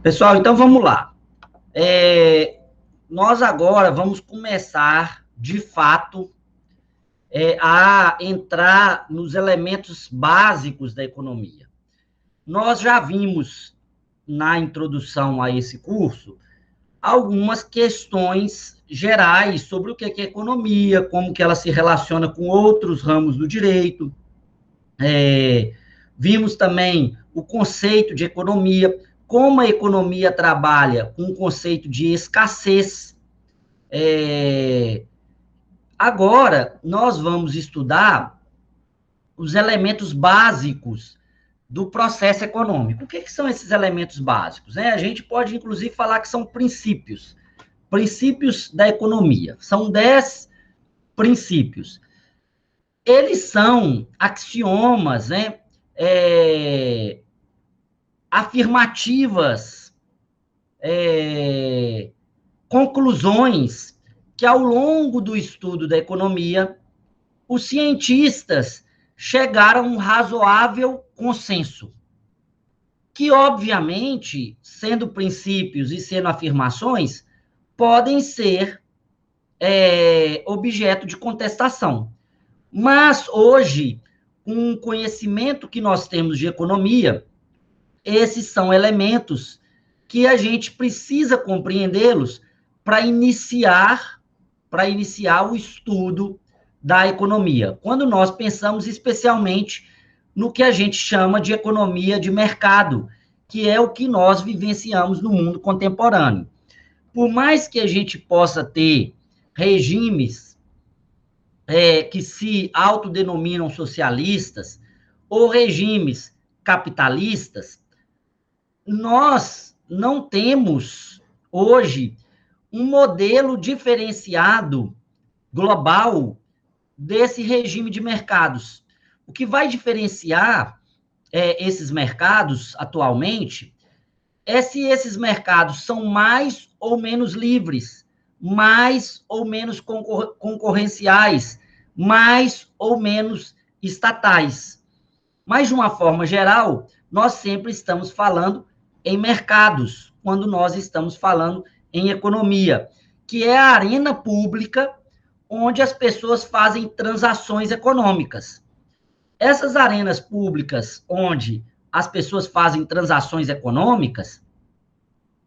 Pessoal, então vamos lá. Nós agora vamos começar, de fato, a entrar nos elementos básicos da economia. Nós já vimos, na introdução a esse curso, algumas questões gerais sobre o que é economia, como que ela se relaciona com outros ramos do direito. Vimos também o conceito de economia, como a economia trabalha com o conceito de escassez. Agora, nós vamos estudar os elementos básicos do processo econômico. O que são esses elementos básicos? A gente pode, inclusive, falar que são princípios da economia. São 10 princípios. Eles são axiomas, afirmativas, conclusões que, ao longo do estudo da economia, os cientistas chegaram a um razoável consenso, que, obviamente, sendo princípios e sendo afirmações, podem ser objeto de contestação. Mas, hoje, com o conhecimento que nós temos de economia, esses são elementos que a gente precisa compreendê-los para iniciar o estudo da economia, quando nós pensamos especialmente no que a gente chama de economia de mercado, que é o que nós vivenciamos no mundo contemporâneo. Por mais que a gente possa ter regimes que se autodenominam socialistas ou regimes capitalistas, nós não temos hoje um modelo diferenciado global desse regime de mercados. O que vai diferenciar esses mercados atualmente é se esses mercados são mais ou menos livres, mais ou menos concorrenciais, mais ou menos estatais. Mas, de uma forma geral, nós sempre estamos falando em mercados, quando nós estamos falando em economia, que é a arena pública onde as pessoas fazem transações econômicas. Essas arenas públicas onde as pessoas fazem transações econômicas,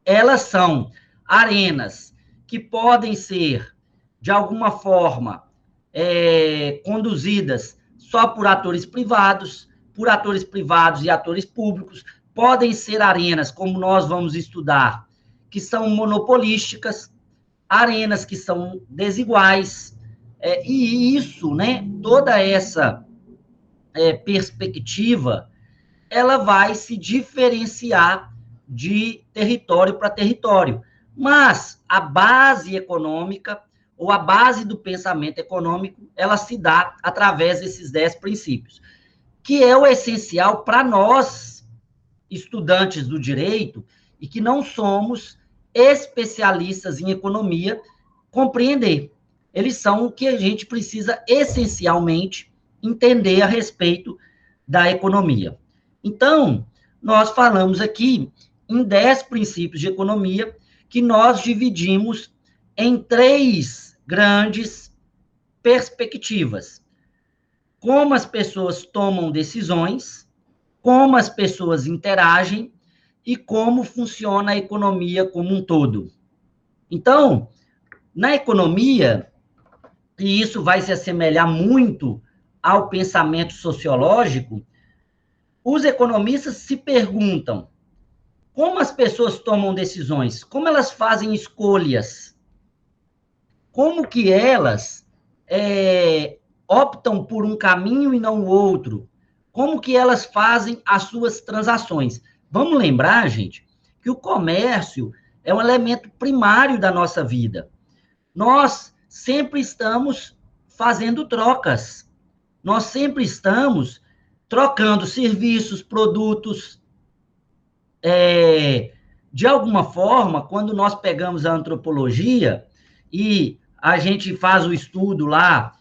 elas são arenas que podem ser, de alguma forma, conduzidas só por atores privados e atores públicos, podem ser arenas, como nós vamos estudar, que são monopolísticas, arenas que são desiguais, e isso, toda essa perspectiva, ela vai se diferenciar de território para território. Mas a base econômica, ou a base do pensamento econômico, ela se dá através desses 10 princípios, que é o essencial para nós, estudantes do direito, e que não somos especialistas em economia, compreender. Eles são o que a gente precisa essencialmente entender a respeito da economia. Então, nós falamos aqui em 10 princípios de economia que nós dividimos em 3 grandes perspectivas. Como as pessoas tomam decisões, como as pessoas interagem e como funciona a economia como um todo. Então, na economia, e isso vai se assemelhar muito ao pensamento sociológico, os economistas se perguntam como as pessoas tomam decisões, como elas fazem escolhas, como que elas optam por um caminho e não o outro, como que elas fazem as suas transações. Vamos lembrar, gente, que o comércio é um elemento primário da nossa vida. Nós sempre estamos fazendo trocas, nós sempre estamos trocando serviços, produtos. De alguma forma, quando nós pegamos a antropologia e a gente faz o estudo lá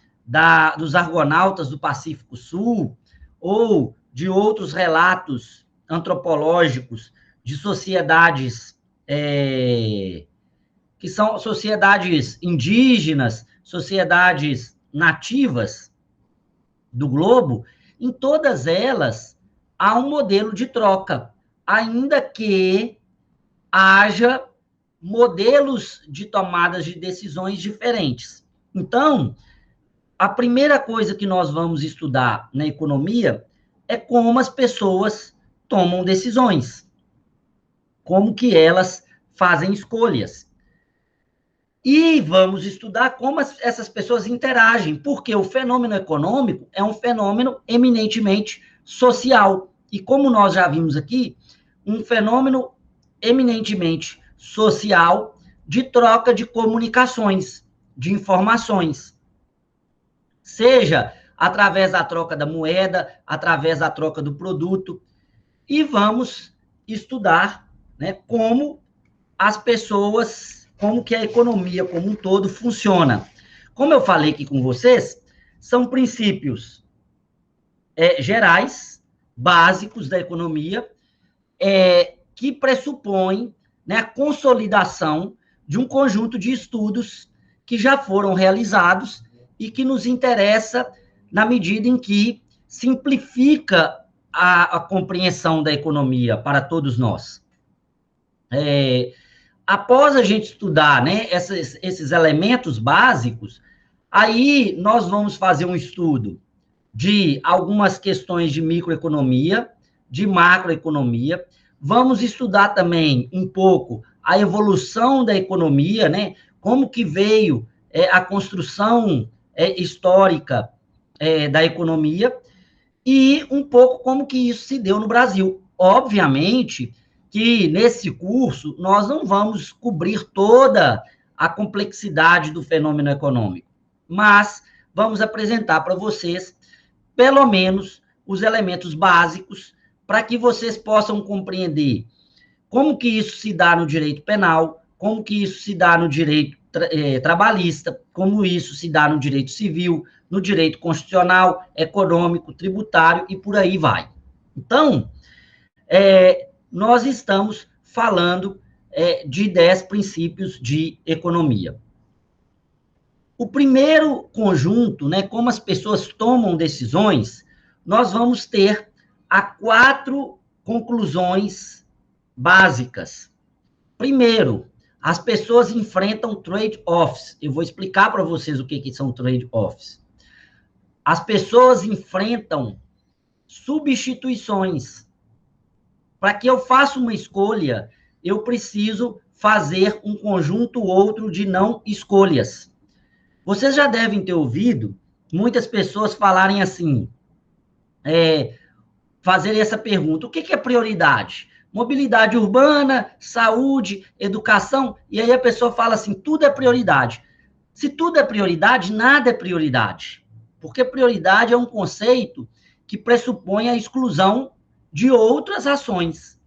dos argonautas do Pacífico Sul, ou de outros relatos antropológicos de sociedades que são sociedades indígenas, sociedades nativas do globo, em todas elas há um modelo de troca, ainda que haja modelos de tomadas de decisões diferentes. Então, a primeira coisa que nós vamos estudar na economia é como as pessoas tomam decisões, como que elas fazem escolhas. E vamos estudar como essas pessoas interagem, porque o fenômeno econômico é um fenômeno eminentemente social. E como nós já vimos aqui, um fenômeno eminentemente social de troca de comunicações, de informações. Seja através da troca da moeda, através da troca do produto. E vamos estudar, né, como as pessoas, como que a economia como um todo funciona. Como eu falei aqui com vocês, são princípios gerais, básicos da economia, que pressupõem, né, a consolidação de um conjunto de estudos que já foram realizados e que nos interessa na medida em que simplifica a compreensão da economia para todos nós. Após a gente estudar, né, esses elementos básicos, aí nós vamos fazer um estudo de algumas questões de microeconomia, de macroeconomia, vamos estudar também um pouco a evolução da economia, né, como que veio a construção histórica da economia, e um pouco como que isso se deu no Brasil. Obviamente que nesse curso nós não vamos cobrir toda a complexidade do fenômeno econômico, mas vamos apresentar para vocês, pelo menos, os elementos básicos para que vocês possam compreender como que isso se dá no direito penal, como que isso se dá no direito trabalhista, como isso se dá no direito civil, no direito constitucional, econômico, tributário e por aí vai. Então, nós estamos falando de 10 princípios de economia. O primeiro conjunto, né, como as pessoas tomam decisões, nós vamos ter 4 conclusões básicas. Primeiro, as pessoas enfrentam trade-offs. Eu vou explicar para vocês o que são trade-offs. As pessoas enfrentam substituições. Para que eu faça uma escolha, eu preciso fazer um conjunto outro de não escolhas. Vocês já devem ter ouvido muitas pessoas falarem assim, fazerem essa pergunta: o que é prioridade? Mobilidade urbana, saúde, educação, e aí a pessoa fala assim, tudo é prioridade. Se tudo é prioridade, nada é prioridade, porque prioridade é um conceito que pressupõe a exclusão de outras ações.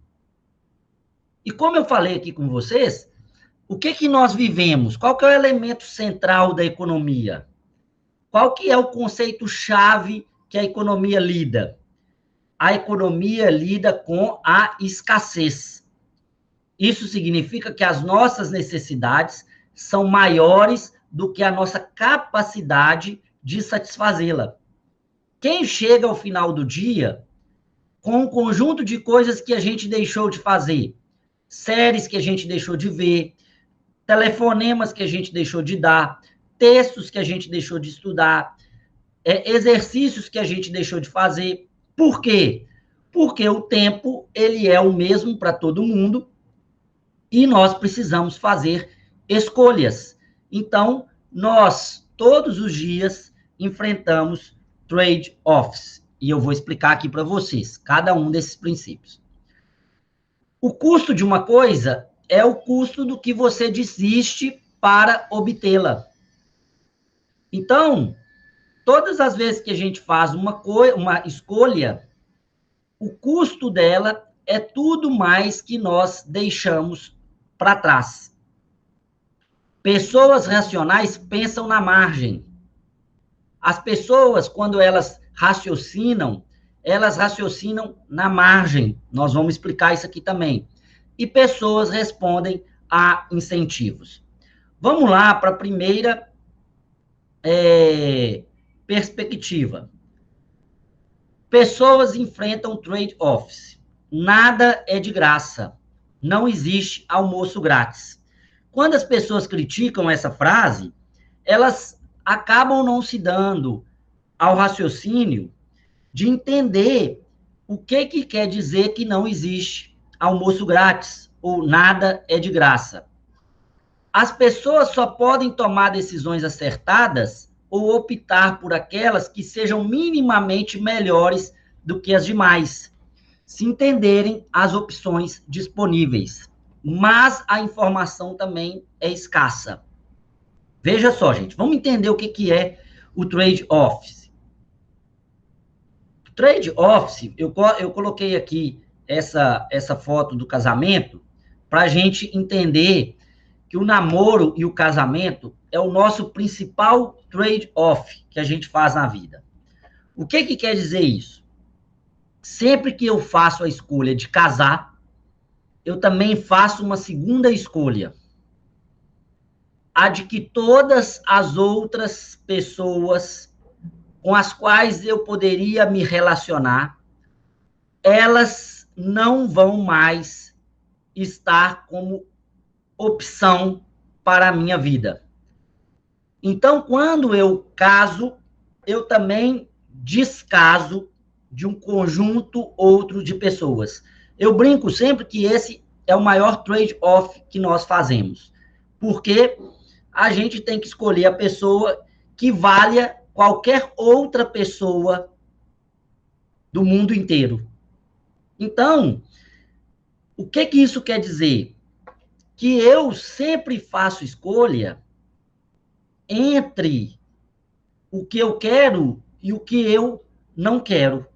E como eu falei aqui com vocês, o que nós vivemos? Qual que é o elemento central da economia? Qual que é o conceito-chave que a economia lida? A economia lida com a escassez. Isso significa que as nossas necessidades são maiores do que a nossa capacidade de satisfazê-la. Quem chega ao final do dia com um conjunto de coisas que a gente deixou de fazer, séries que a gente deixou de ver, telefonemas que a gente deixou de dar, textos que a gente deixou de estudar, exercícios que a gente deixou de fazer. Por quê? Porque o tempo, ele é o mesmo para todo mundo e nós precisamos fazer escolhas. Então, nós, todos os dias, enfrentamos trade-offs. E eu vou explicar aqui para vocês, cada um desses princípios. O custo de uma coisa é o custo do que você desiste para obtê-la. Então, todas as vezes que a gente faz uma escolha, o custo dela é tudo mais que nós deixamos para trás. Pessoas racionais pensam na margem. As pessoas, quando elas raciocinam na margem. Nós vamos explicar isso aqui também. e pessoas respondem a incentivos. Vamos lá para a primeira perspectiva. Pessoas enfrentam trade-offs. Nada é de graça. Não existe almoço grátis. Quando as pessoas criticam essa frase, elas acabam não se dando ao raciocínio de entender o que quer dizer que não existe almoço grátis ou nada é de graça. As pessoas só podem tomar decisões acertadas ou optar por aquelas que sejam minimamente melhores do que as demais, se entenderem as opções disponíveis. Mas a informação também é escassa. Veja só, gente, vamos entender o que é o trade-off. O trade-off, eu coloquei aqui essa foto do casamento para a gente entender que o namoro e o casamento é o nosso principal trade-off que a gente faz na vida. O que quer dizer isso? Sempre que eu faço a escolha de casar, eu também faço uma segunda escolha. A de que todas as outras pessoas com as quais eu poderia me relacionar, elas não vão mais estar como opção para a minha vida. Então, quando eu caso, eu também descaso de um conjunto outro de pessoas. Eu brinco sempre que esse é o maior trade-off que nós fazemos, porque a gente tem que escolher a pessoa que valha qualquer outra pessoa do mundo inteiro. Então, o que isso quer dizer? Que eu sempre faço escolha entre o que eu quero e o que eu não quero.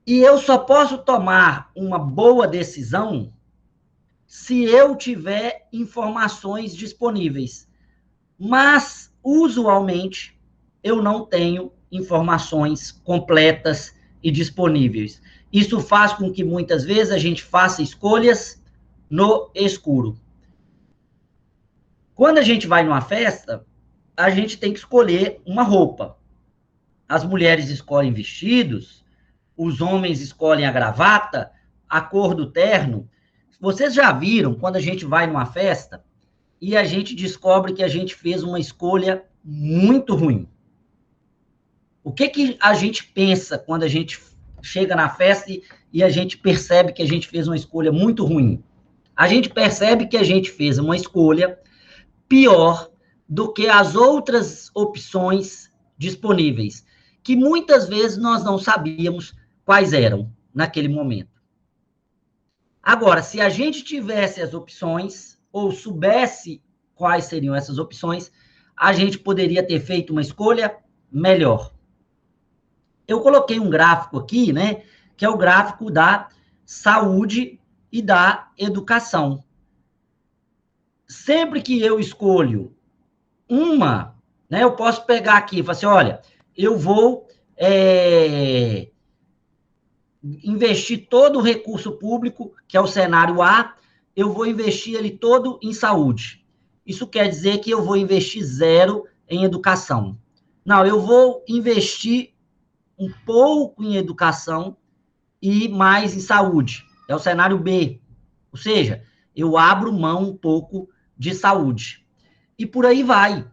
E eu só posso tomar uma boa decisão se eu tiver informações disponíveis. Mas, usualmente, eu não tenho informações completas e disponíveis. Isso faz com que, muitas vezes, a gente faça escolhas no escuro. Quando a gente vai numa festa, a gente tem que escolher uma roupa. As mulheres escolhem vestidos, os homens escolhem a gravata, a cor do terno. Vocês já viram, quando a gente vai numa festa, e a gente descobre que a gente fez uma escolha muito ruim. O que a gente pensa quando a gente chega na festa e a gente percebe que a gente fez uma escolha muito ruim? A gente percebe que a gente fez uma escolha pior do que as outras opções disponíveis, que muitas vezes nós não sabíamos quais eram naquele momento. Agora, se a gente tivesse as opções, ou soubesse quais seriam essas opções, a gente poderia ter feito uma escolha melhor. Eu coloquei um gráfico aqui, né, que é o gráfico da saúde e da educação. Sempre que eu escolho uma, né, eu posso pegar aqui e falar assim, olha, eu vou investir todo o recurso público, que é o cenário A, eu vou investir ele todo em saúde. Isso quer dizer que eu vou investir 0 em educação. Não, eu vou investir um pouco em educação e mais em saúde. É o cenário B. Ou seja, eu abro mão um pouco de saúde. E por aí vai.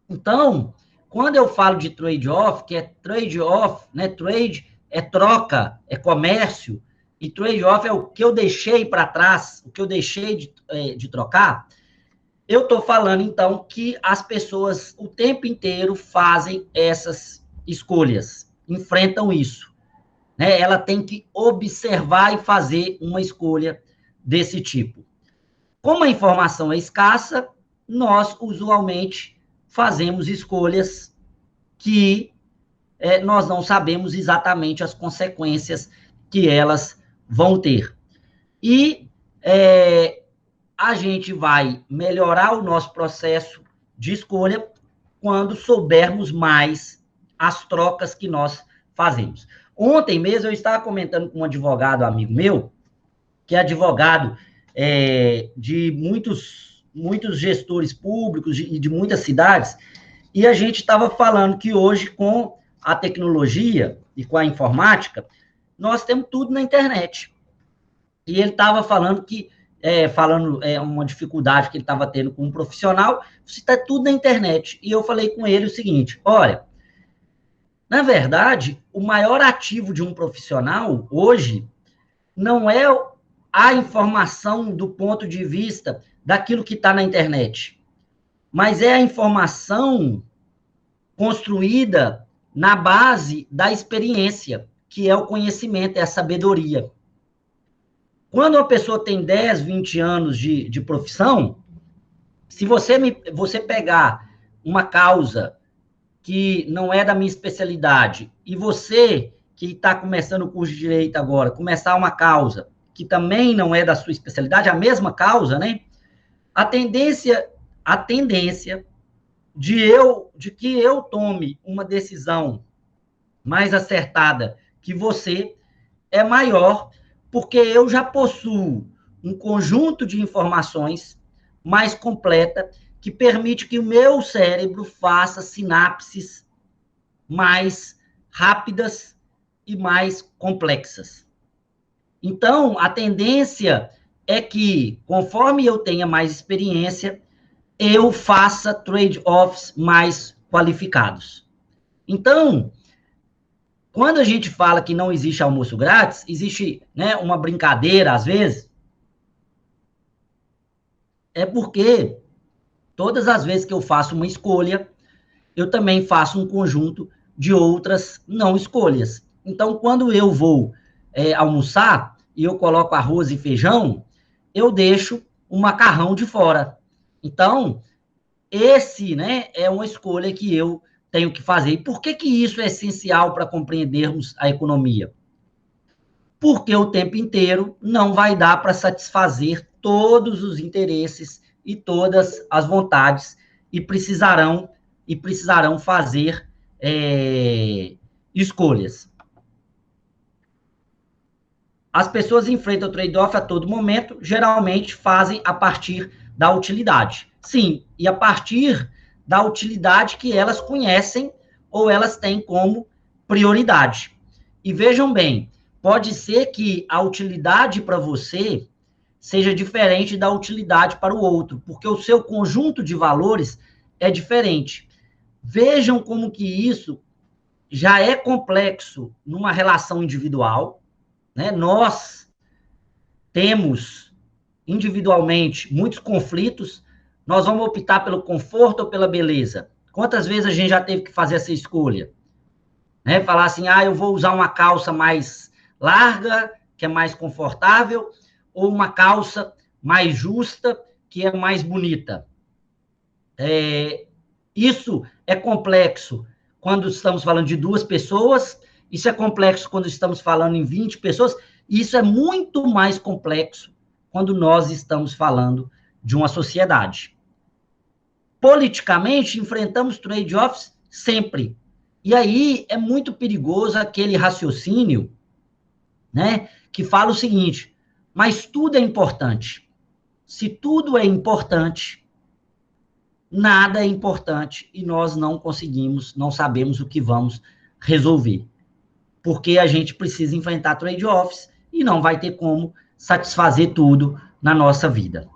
Então, quando eu falo de trade-off, que é trade-off, né? Trade é troca, é comércio, e trade-off é o que eu deixei para trás, o que eu deixei de trocar. Eu estou falando, então, que as pessoas o tempo inteiro fazem essas escolhas, enfrentam isso. Né? Ela tem que observar e fazer uma escolha desse tipo. Como a informação é escassa, nós, usualmente, fazemos escolhas que nós não sabemos exatamente as consequências que elas vão ter. E a gente vai melhorar o nosso processo de escolha quando soubermos mais as trocas que nós fazemos. Ontem mesmo eu estava comentando com um advogado amigo meu, que é advogado de muitos gestores públicos e de muitas cidades, e a gente estava falando que hoje, com a tecnologia e com a informática, nós temos tudo na internet. E ele estava falando que, uma dificuldade que ele estava tendo com um profissional, você está tudo na internet. E eu falei com ele o seguinte: olha, na verdade, o maior ativo de um profissional hoje não é a informação do ponto de vista daquilo que está na internet, mas é a informação construída na base da experiência, que é o conhecimento, é a sabedoria. Quando uma pessoa tem 10, 20 anos de profissão, se você pegar uma causa que não é da minha especialidade, e você, que está começando o curso de Direito agora, começar uma causa que também não é da sua especialidade, a mesma causa, né? A tendência de que eu tome uma decisão mais acertada que você é maior, porque eu já possuo um conjunto de informações mais completa que permite que o meu cérebro faça sinapses mais rápidas e mais complexas. Então, a tendência é que, conforme eu tenha mais experiência, eu faça trade-offs mais qualificados. Então, quando a gente fala que não existe almoço grátis, existe, né, uma brincadeira, às vezes, é porque todas as vezes que eu faço uma escolha, eu também faço um conjunto de outras não escolhas. Então, quando eu vou almoçar e eu coloco arroz e feijão, eu deixo o macarrão de fora. Então, esse, né, é uma escolha que eu tenho que fazer. E por que isso é essencial para compreendermos a economia? Porque o tempo inteiro não vai dar para satisfazer todos os interesses e todas as vontades, e precisarão fazer escolhas. As pessoas enfrentam o trade-off a todo momento, geralmente fazem a partir da utilidade. Sim, e a partir da utilidade que elas conhecem ou elas têm como prioridade. E vejam bem, pode ser que a utilidade para você seja diferente da utilidade para o outro, porque o seu conjunto de valores é diferente. Vejam como que isso já é complexo numa relação individual, né? Nós temos individualmente muitos conflitos, nós vamos optar pelo conforto ou pela beleza? Quantas vezes a gente já teve que fazer essa escolha? Né? Falar assim, eu vou usar uma calça mais larga, que é mais confortável, ou uma calça mais justa, que é mais bonita. Isso é complexo quando estamos falando de 2 pessoas, isso é complexo quando estamos falando em 20 pessoas, e isso é muito mais complexo quando nós estamos falando de uma sociedade. Politicamente, enfrentamos trade-offs sempre. E aí é muito perigoso aquele raciocínio, né, que fala o seguinte: mas tudo é importante. Se tudo é importante, nada é importante e nós não conseguimos, não sabemos o que vamos resolver. Porque a gente precisa enfrentar trade-offs e não vai ter como satisfazer tudo na nossa vida.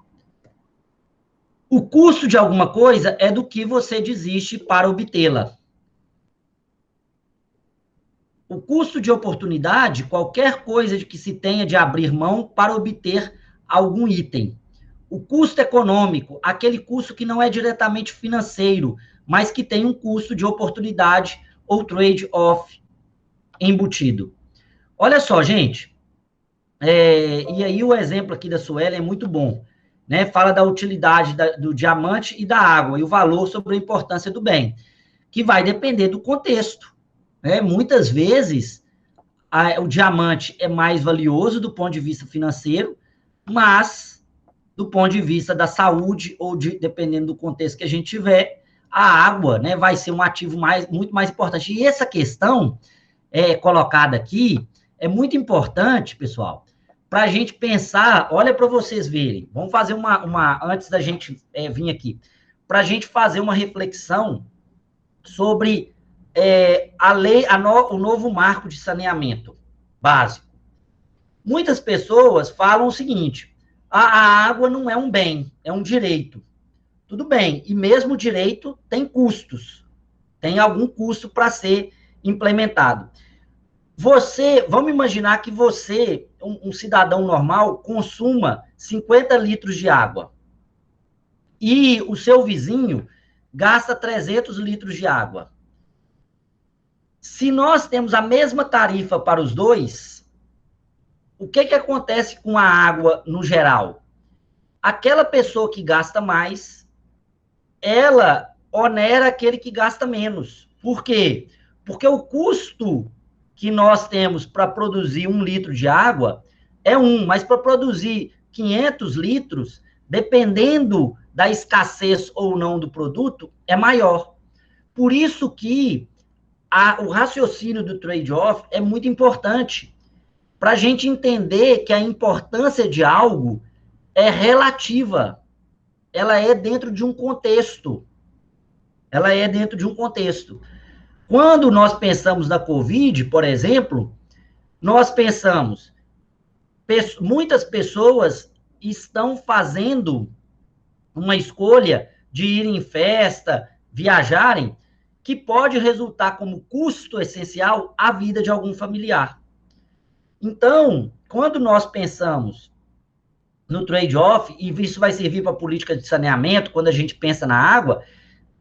O custo de alguma coisa é do que você desiste para obtê-la. O custo de oportunidade, qualquer coisa de que se tenha de abrir mão para obter algum item. O custo econômico, aquele custo que não é diretamente financeiro, mas que tem um custo de oportunidade ou trade-off embutido. Olha só, gente, e aí o exemplo aqui da Sueli é muito bom, né? Fala da utilidade do diamante e da água, e o valor sobre a importância do bem, que vai depender do contexto. Né? Muitas vezes, o diamante é mais valioso do ponto de vista financeiro, mas do ponto de vista da saúde, ou dependendo do contexto que a gente tiver, a água, né, vai ser um ativo muito mais importante. E essa questão colocada aqui é muito importante, pessoal, para a gente pensar, olha para vocês verem, vamos fazer antes da gente vir aqui, para a gente fazer uma reflexão sobre a lei, o novo marco de saneamento básico. Muitas pessoas falam o seguinte, a água não é um bem, é um direito. Tudo bem, e mesmo o direito tem custos, tem algum custo para ser implementado. Vamos imaginar que você, um cidadão normal, consuma 50 litros de água. E o seu vizinho gasta 300 litros de água. Se nós temos a mesma tarifa para os dois, o que acontece com a água no geral? Aquela pessoa que gasta mais, ela onera aquele que gasta menos. Por quê? Porque o custo que nós temos para produzir 1 litro de água é mas para produzir 500 litros, dependendo da escassez ou não do produto, é maior. Por isso que o raciocínio do trade-off é muito importante, para a gente entender que a importância de algo é relativa, ela é dentro de um contexto. Ela é dentro de um contexto. Quando nós pensamos na Covid, por exemplo, nós pensamos, muitas pessoas estão fazendo uma escolha de ir em festa, viajarem, que pode resultar como custo essencial a vida de algum familiar. Então, quando nós pensamos no trade-off, e isso vai servir para a política de saneamento, quando a gente pensa na água,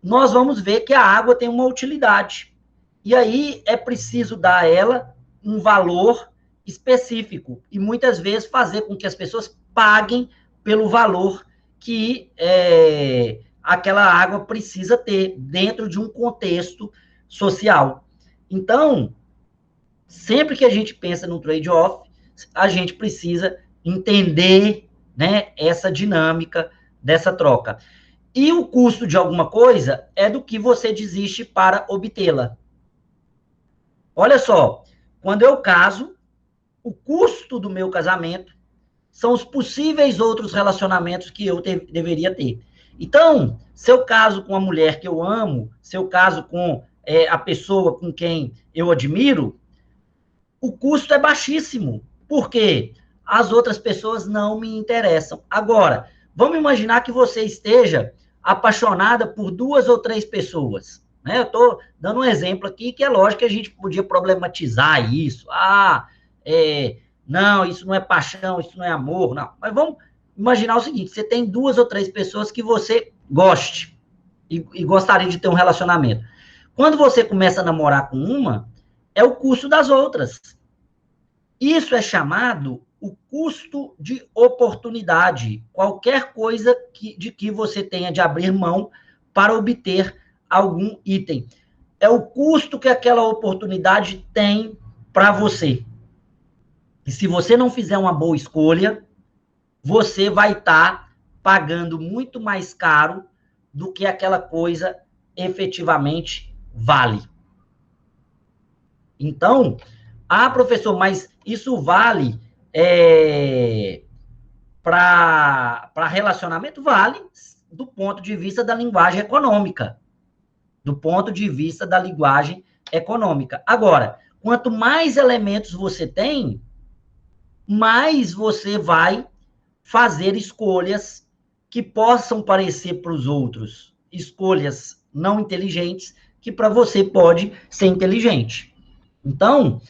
nós vamos ver que a água tem uma utilidade. E aí é preciso dar a ela um valor específico e muitas vezes fazer com que as pessoas paguem pelo valor que aquela água precisa ter dentro de um contexto social. Então, sempre que a gente pensa no trade-off, a gente precisa entender, né, essa dinâmica dessa troca. E o custo de alguma coisa é do que você desiste para obtê-la. Olha só, quando eu caso, o custo do meu casamento são os possíveis outros relacionamentos que eu deveria ter. Então, se eu caso com a mulher que eu amo, se eu caso com a pessoa com quem eu admiro, o custo é baixíssimo. Por quê? As outras pessoas não me interessam. Agora, vamos imaginar que você esteja apaixonada por 2 ou 3 pessoas. Né? Eu estou dando um exemplo aqui que é lógico que a gente podia problematizar isso. Não, isso não é paixão, isso não é amor, não. Mas vamos imaginar o seguinte, você tem 2 ou 3 pessoas que você goste e gostaria de ter um relacionamento. Quando você começa a namorar com uma, é o custo das outras. Isso é chamado o custo de oportunidade. Qualquer coisa de que você tenha de abrir mão para obter algum item. É o custo que aquela oportunidade tem para você. E se você não fizer uma boa escolha, você vai estar pagando muito mais caro do que aquela coisa efetivamente vale. Então, professor, mas isso vale para relacionamento? Vale do ponto de vista da linguagem econômica. Do ponto de vista da linguagem econômica. Agora, quanto mais elementos você tem, mais você vai fazer escolhas que possam parecer para os outros escolhas não inteligentes, que para você pode ser inteligente. Então,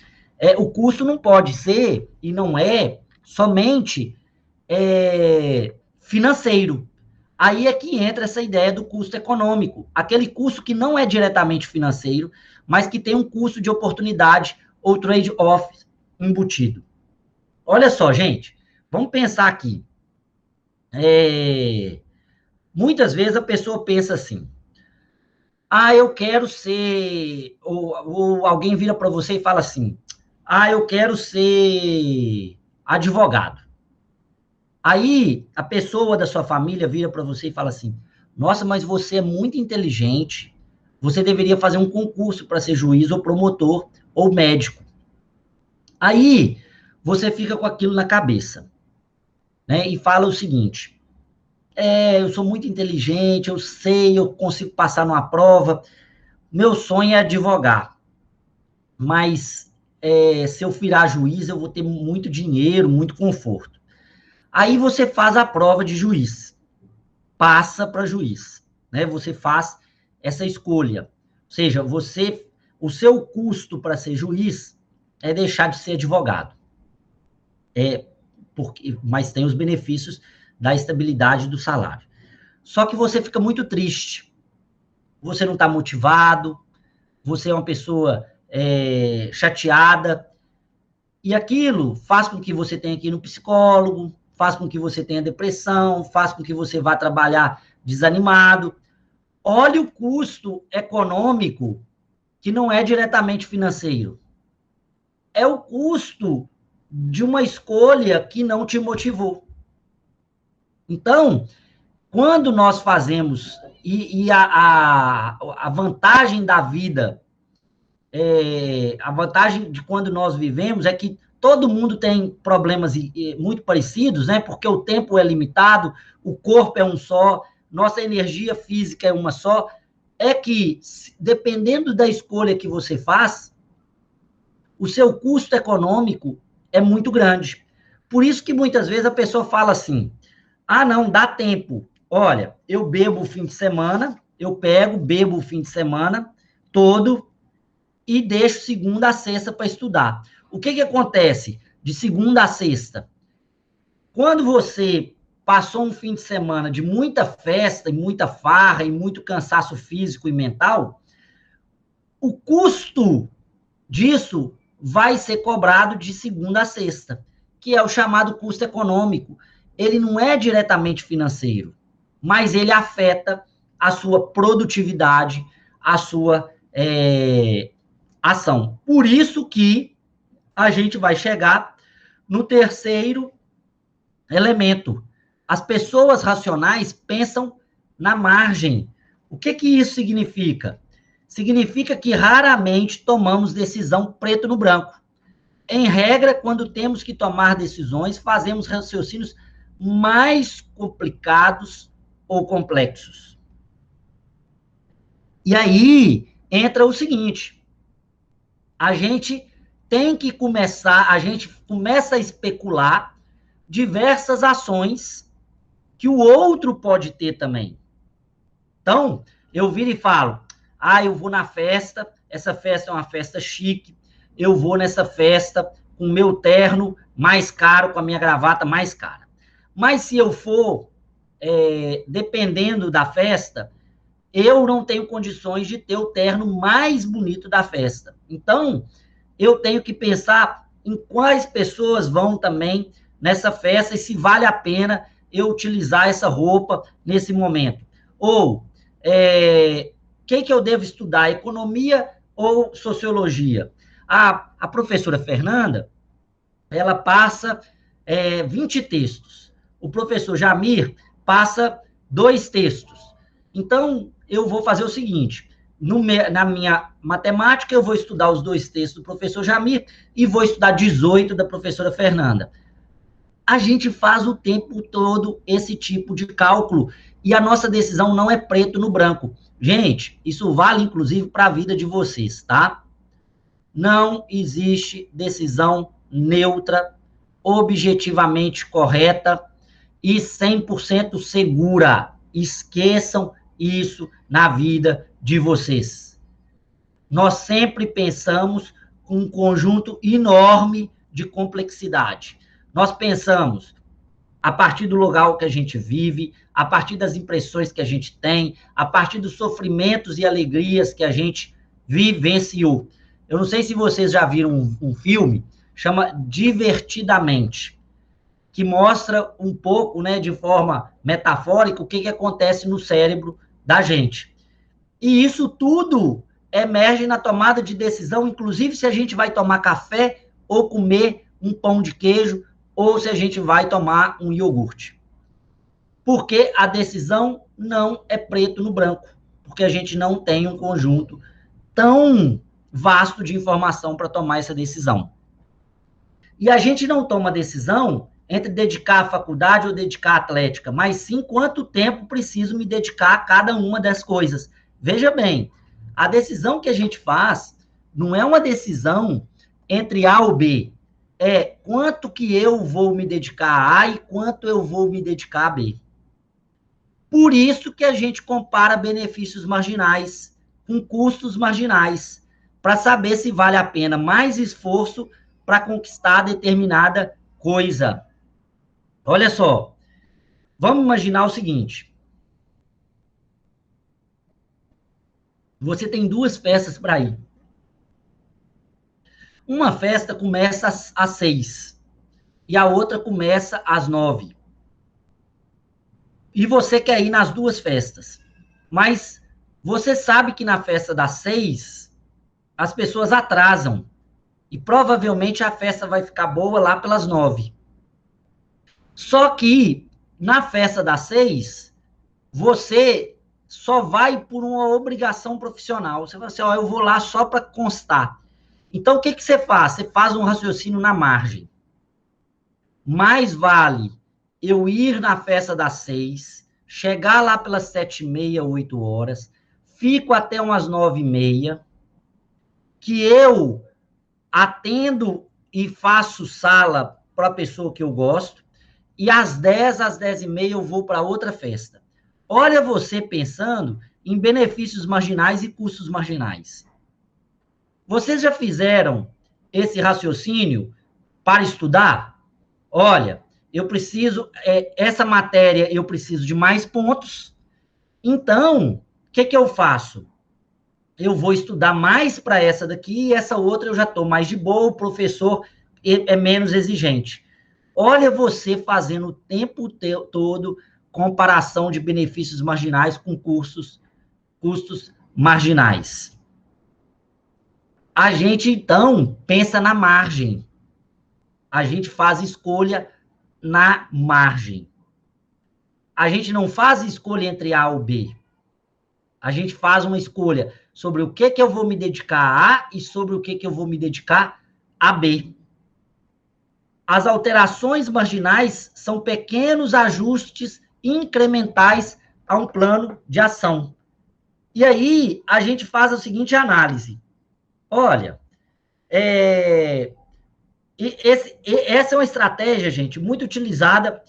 o custo não pode ser, e não é, somente financeiro. Aí é que entra essa ideia do custo econômico. Aquele custo que não é diretamente financeiro, mas que tem um custo de oportunidade ou trade-off embutido. Olha só, gente, vamos pensar aqui. Muitas vezes a pessoa pensa assim, eu quero ser... Ou alguém vira para você e fala assim, eu quero ser advogado. Aí a pessoa da sua família vira para você e fala assim, nossa, mas você é muito inteligente, você deveria fazer um concurso para ser juiz ou promotor ou médico. Aí você fica com aquilo na cabeça, né? E fala o seguinte: eu sou muito inteligente, eu sei, eu consigo passar numa prova, meu sonho é advogar, mas se eu virar juiz, eu vou ter muito dinheiro, muito conforto. Aí você faz a prova de juiz, passa para juiz, né? Você faz essa escolha. Ou seja, o seu custo para ser juiz é deixar de ser advogado. Mas tem os benefícios da estabilidade do salário. Só que você fica muito triste. Você não está motivado, você é uma pessoa chateada, e aquilo faz com que você tenha que ir no psicólogo, faz com que você tenha depressão, faz com que você vá trabalhar desanimado. Olha o custo econômico, que não é diretamente financeiro. É o custo de uma escolha que não te motivou. Então, quando nós fazemos, a vantagem da vida, a vantagem de quando nós vivemos é que todo mundo tem problemas muito parecidos, né? Porque o tempo é limitado, o corpo é um só, nossa energia física é uma só. É que, dependendo da escolha que você faz, o seu custo econômico é muito grande. Por isso que muitas vezes a pessoa fala assim: ah, não, dá tempo. Olha, eu bebo o fim de semana, bebo o fim de semana todo e deixo segunda a sexta para estudar. O que acontece de segunda a sexta? Quando você passou um fim de semana de muita festa, e muita farra, e muito cansaço físico e mental, o custo disso vai ser cobrado de segunda a sexta, que é o chamado custo econômico. Ele não é diretamente financeiro, mas ele afeta a sua produtividade, a sua ação. Por isso que a gente vai chegar no terceiro elemento. As pessoas racionais pensam na margem. O que isso significa? Significa que raramente tomamos decisão preto no branco. Em regra, quando temos que tomar decisões, fazemos raciocínios mais complicados ou complexos. E aí entra o seguinte: a gente começa a especular diversas ações que o outro pode ter também. Então, eu viro e falo: eu vou na festa, essa festa é uma festa chique, eu vou nessa festa com o meu terno mais caro, com a minha gravata mais cara. Mas se eu for, dependendo da festa, eu não tenho condições de ter o terno mais bonito da festa. Então, eu tenho que pensar em quais pessoas vão também nessa festa e se vale a pena eu utilizar essa roupa nesse momento. Ou, quem que eu devo estudar, economia ou sociologia? A professora Fernanda, ela passa 20 textos. O professor Jamir passa 2 textos. Então, eu vou fazer o seguinte: na minha matemática, eu vou estudar os 2 textos do professor Jamir e vou estudar 18 da professora Fernanda. A gente faz o tempo todo esse tipo de cálculo e a nossa decisão não é preto no branco. Gente, isso vale inclusive para a vida de vocês, tá? Não existe decisão neutra, objetivamente correta e 100% segura. Esqueçam isso na vida de vocês. Nós sempre pensamos com um conjunto enorme de complexidade. Nós pensamos a partir do local que a gente vive, a partir das impressões que a gente tem, a partir dos sofrimentos e alegrias que a gente vivenciou. Eu não sei se vocês já viram um filme, chama Divertidamente, que mostra um pouco, né, de forma metafórica, o que acontece no cérebro da gente. E isso tudo emerge na tomada de decisão, inclusive se a gente vai tomar café ou comer um pão de queijo, ou se a gente vai tomar um iogurte. Porque a decisão não é preto no branco, porque a gente não tem um conjunto tão vasto de informação para tomar essa decisão. E a gente não toma decisão entre dedicar a faculdade ou dedicar a atlética, mas sim quanto tempo preciso me dedicar a cada uma das coisas. Veja bem, a decisão que a gente faz não é uma decisão entre A ou B, é quanto que eu vou me dedicar a A e quanto eu vou me dedicar a B. Por isso que a gente compara benefícios marginais com custos marginais, para saber se vale a pena mais esforço para conquistar determinada coisa. Olha só, vamos imaginar o seguinte: você tem duas festas para ir. Uma festa começa às 6 e a outra começa às 9. E você quer ir nas duas festas. Mas você sabe que na festa das 6 as pessoas atrasam. E provavelmente a festa vai ficar boa lá pelas 9. Só que na festa das 6, você só vai por uma obrigação profissional. Você fala assim, ó, eu vou lá só para constar. Então, o que você faz? Você faz um raciocínio na margem. Mais vale eu ir na festa das 6, chegar lá pelas 7h30, 8 horas, fico até umas 9h30, que eu atendo e faço sala para a pessoa que eu gosto, e às 10, às 10h30 eu vou para outra festa. Olha você pensando em benefícios marginais e custos marginais. Vocês já fizeram esse raciocínio para estudar? Olha, eu preciso, essa matéria eu preciso de mais pontos, então, o que eu faço? Eu vou estudar mais para essa daqui e essa outra eu já estou mais de boa, o professor é menos exigente. Olha você fazendo o tempo todo comparação de benefícios marginais com custos marginais. A gente, então, pensa na margem. A gente faz escolha na margem. A gente não faz escolha entre A ou B. A gente faz uma escolha sobre o que eu vou me dedicar a A e sobre o que eu vou me dedicar a B. As alterações marginais são pequenos ajustes incrementais a um plano de ação. E aí, a gente faz a seguinte análise. Olha, essa é uma estratégia, gente, muito utilizada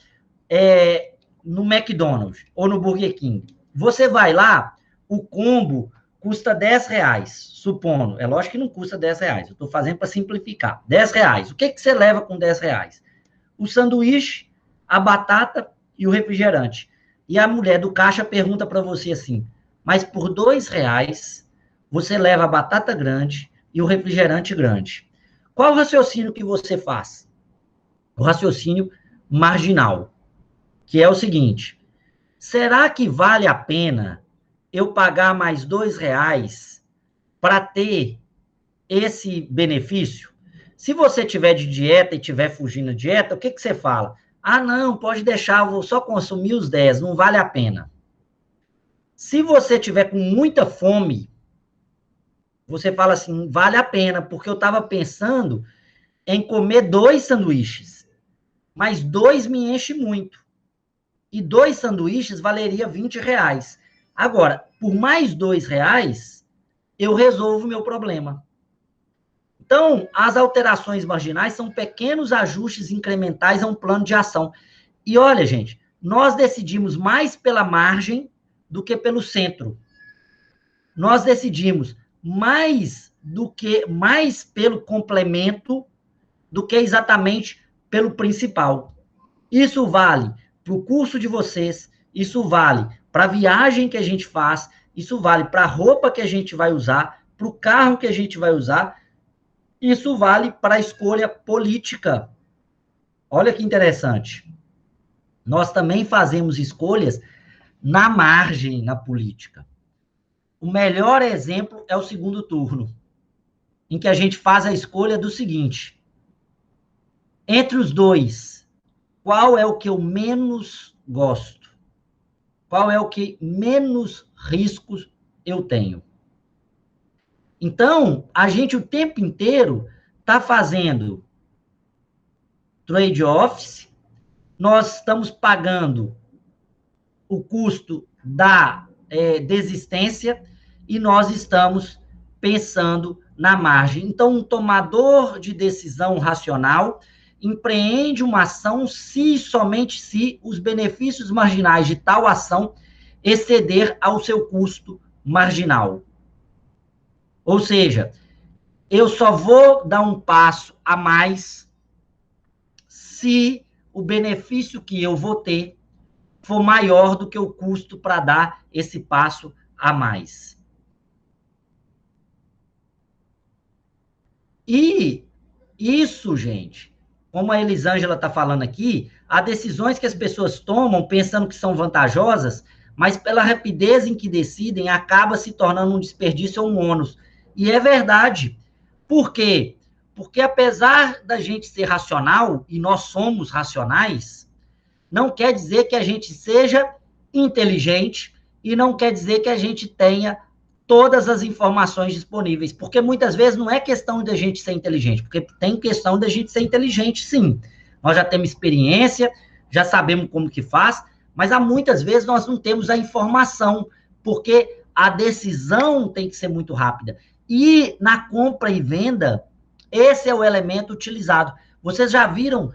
no McDonald's ou no Burger King. Você vai lá, o combo custa R$10, supondo. É lógico que não custa R$10. Eu estou fazendo para simplificar. R$10. O que você leva com R$10? O sanduíche, a batata e o refrigerante. E a mulher do caixa pergunta para você assim, mas por R$2 você leva a batata grande e o refrigerante grande. Qual o raciocínio que você faz? O raciocínio marginal, que é o seguinte: será que vale a pena eu pagar mais R$2 para ter esse benefício? Se você tiver de dieta e tiver fugindo de dieta, o que você fala? Ah, não, pode deixar, eu vou só consumir os 10, não vale a pena. Se você tiver com muita fome, você fala assim, vale a pena, porque eu estava pensando em comer 2 sanduíches, mas 2 me enche muito. E 2 sanduíches valeria R$20. Agora, por mais R$2, eu resolvo o meu problema. Então, as alterações marginais são pequenos ajustes incrementais a um plano de ação. E olha, gente, nós decidimos mais pela margem do que pelo centro. Nós decidimos mais pelo complemento do que exatamente pelo principal. Isso vale para o curso de vocês, isso vale para a viagem que a gente faz, isso vale para a roupa que a gente vai usar, para o carro que a gente vai usar, isso vale para a escolha política. Olha que interessante. Nós também fazemos escolhas na margem na política. O melhor exemplo é o segundo turno, em que a gente faz a escolha do seguinte: entre os dois, qual é o que eu menos gosto? Qual é o que menos riscos eu tenho? Então, a gente o tempo inteiro está fazendo trade-offs, nós estamos pagando o custo da desistência e nós estamos pensando na margem. Então, um tomador de decisão racional empreende uma ação se e somente se os benefícios marginais de tal ação exceder ao seu custo marginal. Ou seja, eu só vou dar um passo a mais se o benefício que eu vou ter for maior do que o custo para dar esse passo a mais. E isso, gente, como a Elisângela está falando aqui, há decisões que as pessoas tomam pensando que são vantajosas, mas pela rapidez em que decidem, acaba se tornando um desperdício ou um ônus. E é verdade. Por quê? Porque apesar da gente ser racional, e nós somos racionais, não quer dizer que a gente seja inteligente e não quer dizer que a gente tenha todas as informações disponíveis, porque muitas vezes não é questão da gente ser inteligente, porque tem questão da gente ser inteligente, sim. Nós já temos experiência, já sabemos como que faz, mas há muitas vezes nós não temos a informação, porque a decisão tem que ser muito rápida. E na compra e venda, esse é o elemento utilizado. Vocês já viram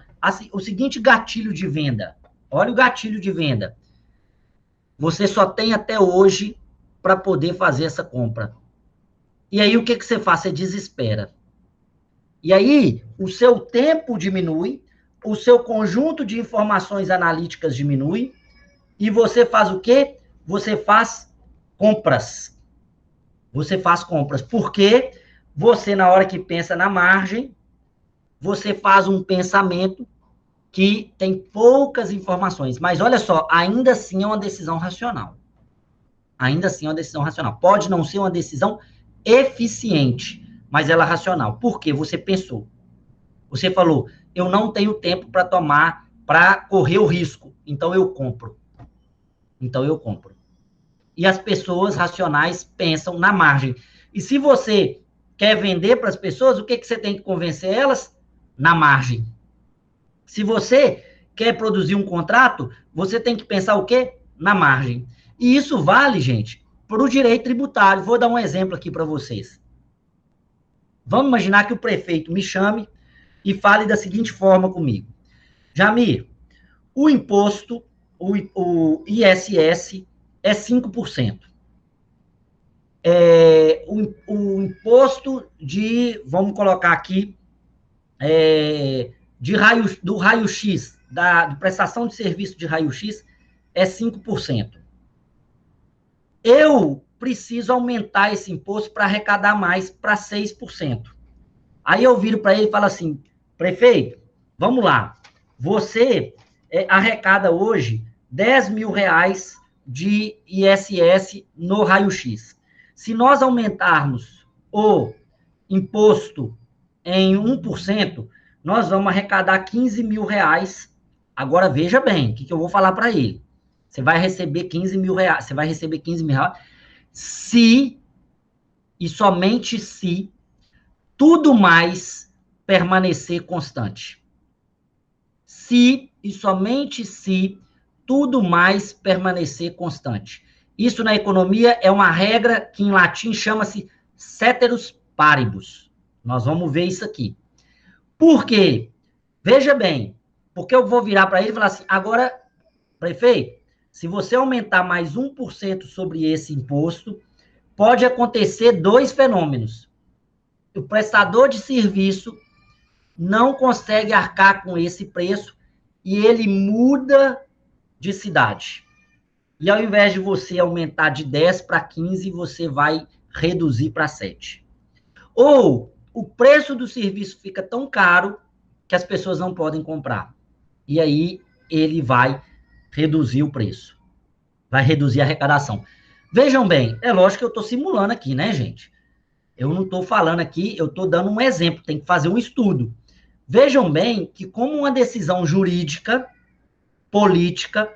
o seguinte gatilho de venda? Olha o gatilho de venda. Você só tem até hoje para poder fazer essa compra. E aí, o que você faz? Você desespera. E aí, o seu tempo diminui, o seu conjunto de informações analíticas diminui, e você faz o quê? Você faz compras. Você faz compras. Porque você, na hora que pensa na margem, você faz um pensamento que tem poucas informações. Mas olha só, ainda assim é uma decisão racional. Ainda assim é uma decisão racional. Pode não ser uma decisão eficiente, mas ela é racional. Por quê? Você pensou. Você falou, eu não tenho tempo para tomar, para correr o risco, então eu compro. Então eu compro. E as pessoas racionais pensam na margem. E se você quer vender para as pessoas, o que você tem que convencer elas? Na margem. Se você quer produzir um contrato, você tem que pensar o quê? Na margem. E isso vale, gente, para o direito tributário. Vou dar um exemplo aqui para vocês. Vamos imaginar que o prefeito me chame e fale da seguinte forma comigo. Jamir, o imposto, o ISS, é 5%. O imposto de, vamos colocar aqui, do raio-x, da prestação de serviço de raio-x, é 5%. Eu preciso aumentar esse imposto para arrecadar mais, para 6%. Aí eu viro para ele e falo assim, prefeito, vamos lá, você arrecada hoje 10 mil reais de ISS no raio-x. Se nós aumentarmos o imposto em 1%, nós vamos arrecadar 15 mil reais. Agora, veja bem, o que eu vou falar para ele. Você vai receber 15 mil reais. Você vai receber 15 mil reais se, e somente se, tudo mais permanecer constante. Se, e somente se, tudo mais permanecer constante. Isso na economia é uma regra que em latim chama-se ceteris paribus. Nós vamos ver isso aqui. Por quê? Veja bem, porque eu vou virar para ele e falar assim, agora, prefeito, se você aumentar mais 1% sobre esse imposto, pode acontecer dois fenômenos. O prestador de serviço não consegue arcar com esse preço e ele muda de cidade. E ao invés de você aumentar de 10 para 15, você vai reduzir para 7. Ou o preço do serviço fica tão caro que as pessoas não podem comprar. E aí ele vai reduzir o preço. Vai reduzir a arrecadação. Vejam bem, é lógico que eu estou simulando aqui, né, gente? Eu não estou falando aqui, eu estou dando um exemplo, tem que fazer um estudo. Vejam bem que como uma decisão jurídica, política,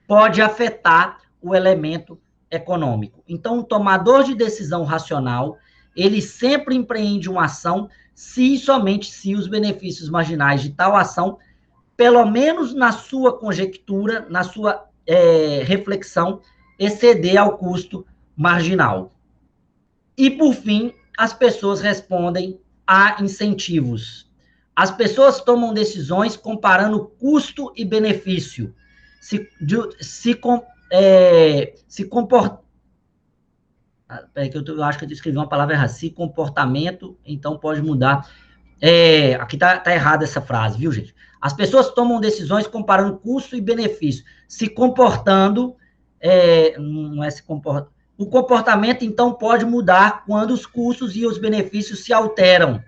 pode afetar o elemento econômico. Então, o tomador de decisão racional, ele sempre empreende uma ação se e somente se os benefícios marginais de tal ação, pelo menos na sua conjectura, na sua reflexão, exceder ao custo marginal. E, por fim, as pessoas respondem a incentivos. As pessoas tomam decisões comparando custo e benefício. Peraí, que eu acho que eu escrevi uma palavra errada. Se comportamento, então pode mudar. Aqui tá errada essa frase, viu, gente? As pessoas tomam decisões comparando custo e benefício, se comportando, não é se comportando. O comportamento, então, pode mudar quando os custos e os benefícios se alteram.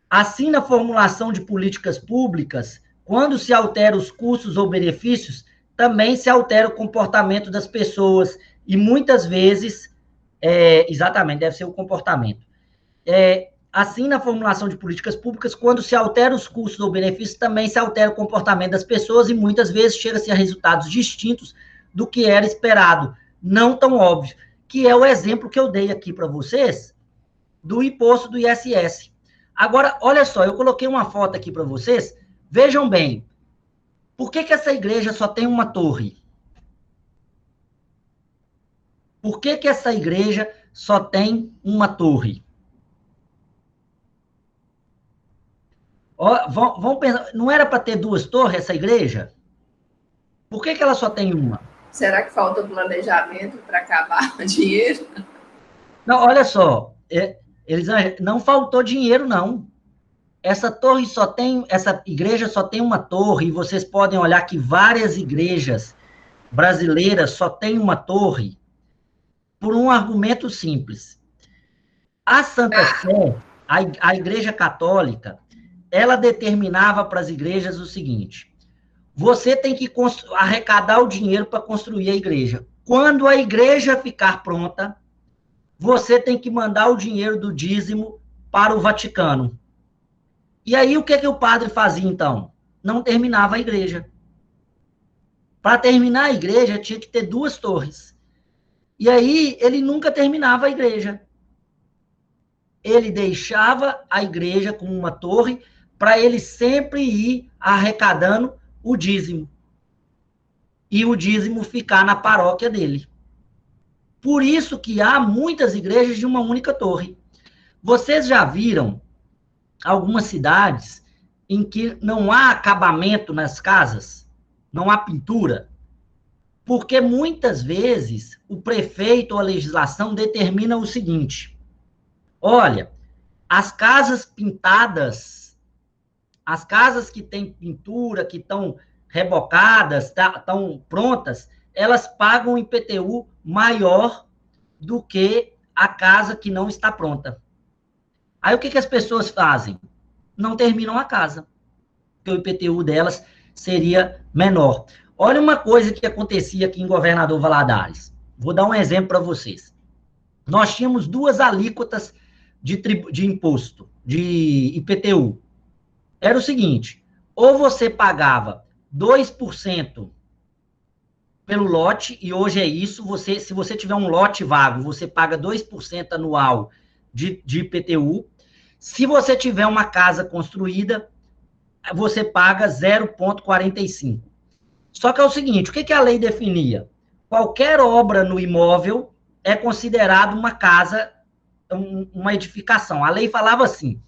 Assim, na formulação de políticas públicas, quando se altera os custos ou benefícios, também se altera o comportamento das pessoas, e muitas vezes, exatamente, deve ser o comportamento. Assim, na formulação de políticas públicas, quando se altera os custos ou benefícios, também se altera o comportamento das pessoas, e muitas vezes chega-se a resultados distintos do que era esperado, não tão óbvio, que é o exemplo que eu dei aqui para vocês, do imposto do ISS. Agora, olha só, eu coloquei uma foto aqui para vocês, vejam bem, por que essa igreja só tem uma torre? Por que essa igreja só tem uma torre? Vamos pensar, não era para ter duas torres essa igreja? Por que ela só tem uma? Será que falta planejamento para acabar o dinheiro? Não, olha só, não faltou dinheiro, não. Essa igreja só tem uma torre, e vocês podem olhar que várias igrejas brasileiras só têm uma torre, por um argumento simples. A Santa Sé, a Igreja Católica, ela determinava para as igrejas o seguinte: você tem que arrecadar o dinheiro para construir a igreja. Quando a igreja ficar pronta, você tem que mandar o dinheiro do dízimo para o Vaticano. E aí, o que o padre fazia, então? Não terminava a igreja. Para terminar a igreja, tinha que ter duas torres. E aí, ele nunca terminava a igreja. Ele deixava a igreja com uma torre para ele sempre ir arrecadando o dízimo. E o dízimo ficar na paróquia dele. Por isso que há muitas igrejas de uma única torre. Vocês já viram algumas cidades em que não há acabamento nas casas? Não há pintura? Porque muitas vezes o prefeito ou a legislação determina o seguinte: olha, as casas pintadas, as casas que têm pintura, que estão rebocadas, estão prontas, elas pagam um IPTU maior do que a casa que não está pronta. Aí o que as pessoas fazem? Não terminam a casa, porque o IPTU delas seria menor. Olha uma coisa que acontecia aqui em Governador Valadares. Vou dar um exemplo para vocês. Nós tínhamos duas alíquotas de imposto, de IPTU. Era o seguinte: ou você pagava 2% pelo lote, e hoje é isso, se você tiver um lote vago, você paga 2% anual de IPTU. Se você tiver uma casa construída, você paga 0,45%. Só que é o seguinte, o que a lei definia? Qualquer obra no imóvel é considerado uma casa, uma edificação. A lei falava assim: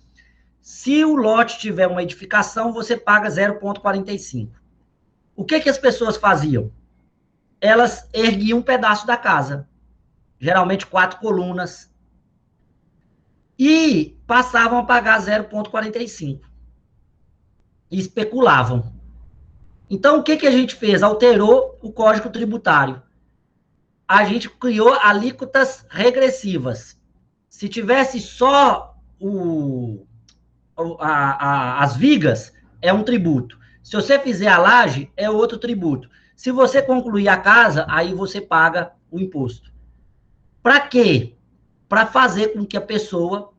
se o lote tiver uma edificação, você paga 0,45%. O que as pessoas faziam? Elas erguiam um pedaço da casa, geralmente 4 colunas, e passavam a pagar 0,45%. E especulavam. Então, o que a gente fez? Alterou o Código Tributário. A gente criou alíquotas regressivas. Se tivesse só as vigas, é um tributo. Se você fizer a laje, é outro tributo. Se você concluir a casa, aí você paga o imposto. Para quê? Para fazer com que a pessoa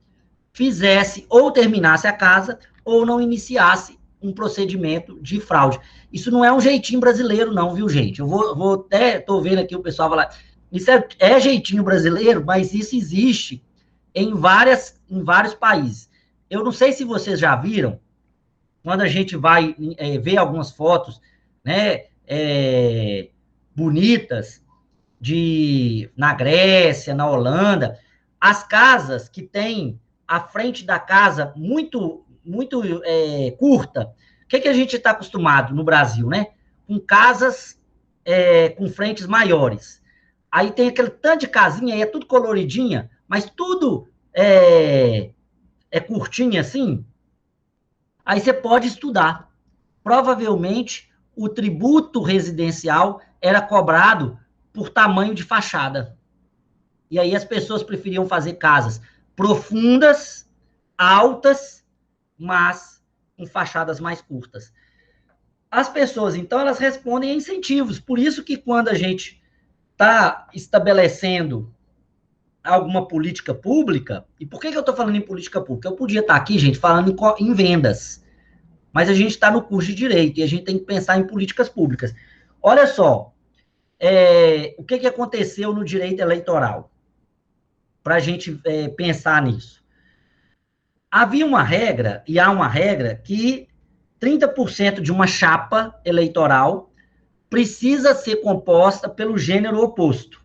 fizesse ou terminasse a casa ou não iniciasse um procedimento de fraude. Isso não é um jeitinho brasileiro, não, viu, gente? Eu vou até, estou vendo aqui o pessoal falar, Isso é jeitinho brasileiro, mas isso existe em vários países. Eu não sei se vocês já viram, quando a gente vai ver algumas fotos, né, bonitas, na Grécia, na Holanda, as casas que tem a frente da casa muito, muito curta. O que a gente está acostumado no Brasil, né? Com casas com frentes maiores. Aí tem aquele tanto de casinha, aí é tudo coloridinha, mas tudo curtinha assim. Aí você pode estudar. Provavelmente, o tributo residencial era cobrado por tamanho de fachada. E aí as pessoas preferiam fazer casas profundas, altas, mas com fachadas mais curtas. As pessoas, então, elas respondem a incentivos. Por isso que quando a gente está estabelecendo alguma política pública, e por que eu estou falando em política pública? Eu podia estar aqui, gente, falando em vendas, mas a gente está no curso de Direito e a gente tem que pensar em políticas públicas. Olha só, o que aconteceu no direito eleitoral, para a gente pensar nisso. Havia uma regra, e há uma regra, que 30% de uma chapa eleitoral precisa ser composta pelo gênero oposto,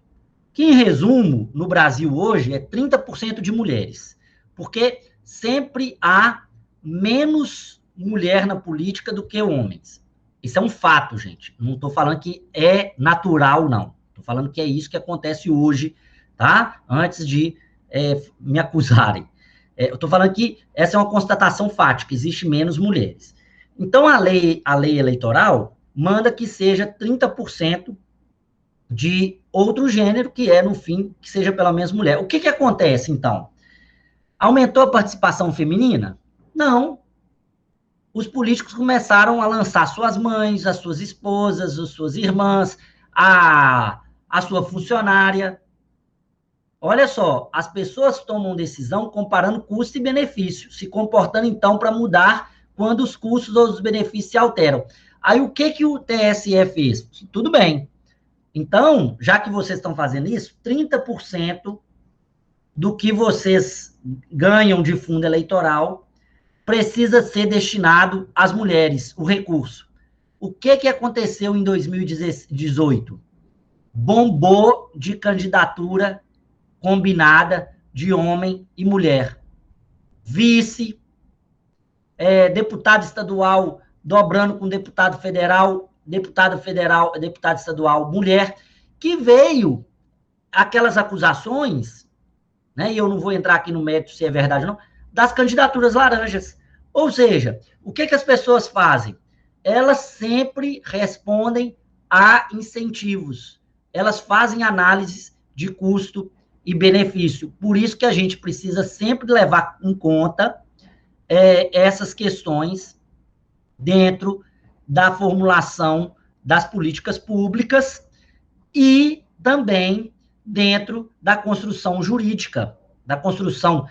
que, em resumo, no Brasil hoje, é 30% de mulheres, porque sempre há menos mulher na política do que homens. Isso é um fato, gente. Não estou falando que é natural, não. Estou falando que é isso que acontece hoje, tá? Antes de me acusarem. Eu estou falando que essa é uma constatação fática, existe menos mulheres. Então, a lei eleitoral manda que seja 30% de outro gênero, que no fim, que seja pelo menos mulher. O que acontece, então? Aumentou a participação feminina? Não. Os políticos começaram a lançar suas mães, as suas esposas, as suas irmãs, a sua funcionária. Olha só, as pessoas tomam decisão comparando custo e benefício, se comportando, então, para mudar quando os custos ou os benefícios se alteram. Aí, o que o TSE fez? Tudo bem. Então, já que vocês estão fazendo isso, 30% do que vocês ganham de fundo eleitoral precisa ser destinado às mulheres, o recurso. O que aconteceu em 2018? Bombou de candidatura combinada de homem e mulher. Vice, deputado estadual dobrando com deputado federal, deputado estadual, mulher, que veio aquelas acusações, né, e eu não vou entrar aqui no mérito se é verdade ou não, das candidaturas laranjas. Ou seja, o que as pessoas fazem? Elas sempre respondem a incentivos. Elas fazem análises de custo e benefício. Por isso que a gente precisa sempre levar em conta essas questões dentro da formulação das políticas públicas e também dentro da construção jurídica, da construção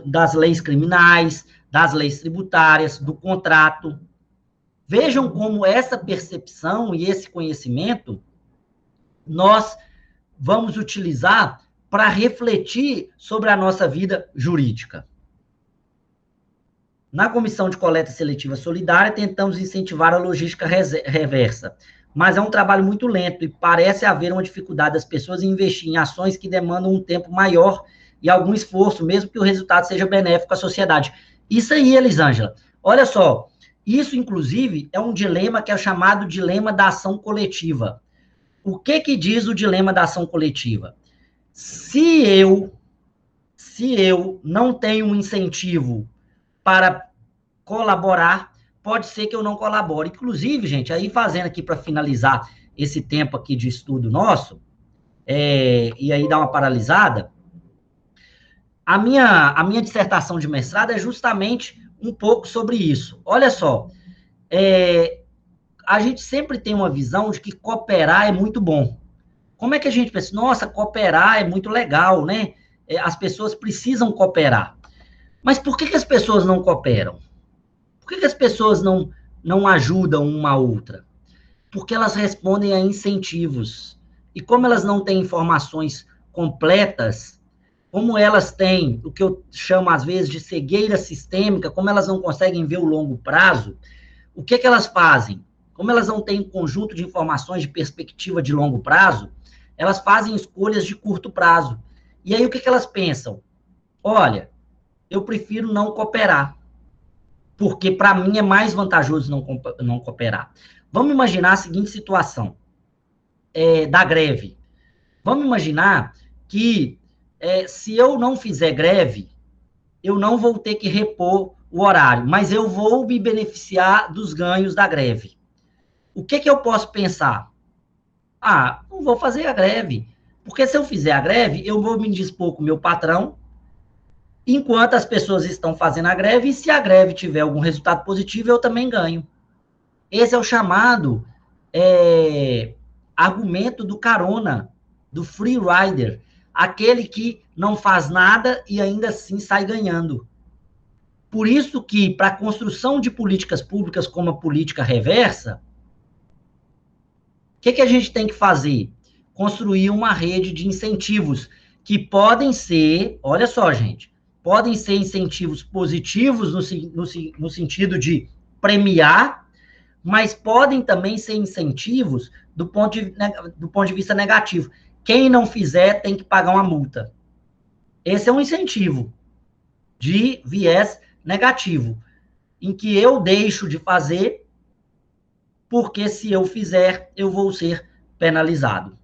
das leis criminais, das leis tributárias, do contrato. Vejam como essa percepção e esse conhecimento nós vamos utilizar para refletir sobre a nossa vida jurídica. Na Comissão de Coleta Seletiva Solidária, tentamos incentivar a logística reversa, mas é um trabalho muito lento e parece haver uma dificuldade das pessoas em investir em ações que demandam um tempo maior e algum esforço, mesmo que o resultado seja benéfico à sociedade. Isso aí, Elisângela. Olha só, isso, inclusive, é um dilema que é chamado dilema da ação coletiva. O que diz o dilema da ação coletiva? Se eu não tenho um incentivo para colaborar, pode ser que eu não colabore. Inclusive, gente, aí fazendo aqui para finalizar esse tempo aqui de estudo nosso, e aí dar uma paralisada, a minha dissertação de mestrado é justamente um pouco sobre isso. Olha só, a gente sempre tem uma visão de que cooperar é muito bom. Como é que a gente pensa? Nossa, cooperar é muito legal, né? As pessoas precisam cooperar. Mas por que as pessoas não cooperam? Por que as pessoas não ajudam uma a outra? Porque elas respondem a incentivos. e como elas não têm informações completas, como elas têm o que eu chamo às vezes de cegueira sistêmica, como elas não conseguem ver o longo prazo, o que elas fazem? Como elas não têm um conjunto de informações de perspectiva de longo prazo, elas fazem escolhas de curto prazo. E aí o que elas pensam? Olha, eu prefiro não cooperar, porque para mim é mais vantajoso não cooperar. Vamos imaginar a seguinte situação da greve. Vamos imaginar que se eu não fizer greve, eu não vou ter que repor o horário, mas eu vou me beneficiar dos ganhos da greve. O que eu posso pensar? Ah, não vou fazer a greve, porque se eu fizer a greve, eu vou me dispor com o meu patrão, enquanto as pessoas estão fazendo a greve, e se a greve tiver algum resultado positivo, eu também ganho. Esse é o chamado argumento do carona, do free rider, aquele que não faz nada e ainda assim sai ganhando. Por isso que, para a construção de políticas públicas como a política reversa, o que a gente tem que fazer? Construir uma rede de incentivos que podem ser, olha só, gente, podem ser incentivos positivos no sentido de premiar, mas podem também ser incentivos do ponto de vista negativo. Quem não fizer tem que pagar uma multa. Esse é um incentivo de viés negativo, em que eu deixo de fazer, porque se eu fizer, eu vou ser penalizado.